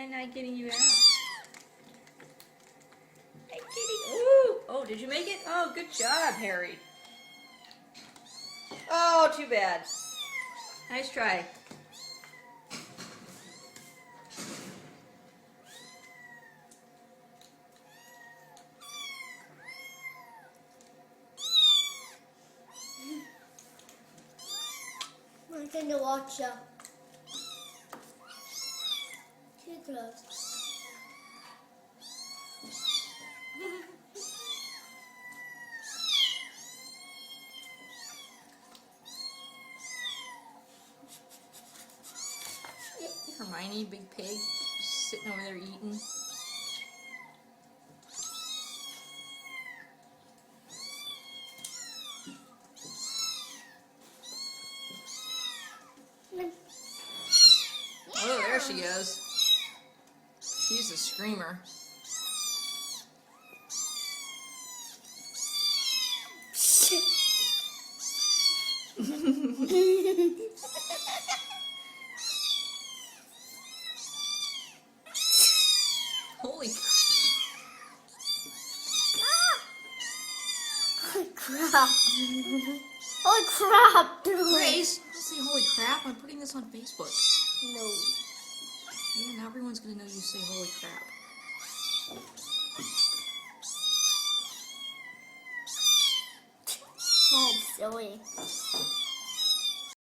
am I getting you out? Hey, kitty. Ooh. Oh, did you make it? Oh, good job, Harry. Oh, too bad. Nice try. I'm going to watch you. Too close. Hermione, big pig, sitting over there eating. Oh, there she is. She's a screamer. Holy crap. Holy crap, dude. Grace, don't say holy crap. I'm putting this on Facebook. No. Yeah, now everyone's going to know you say holy crap. Oh, silly.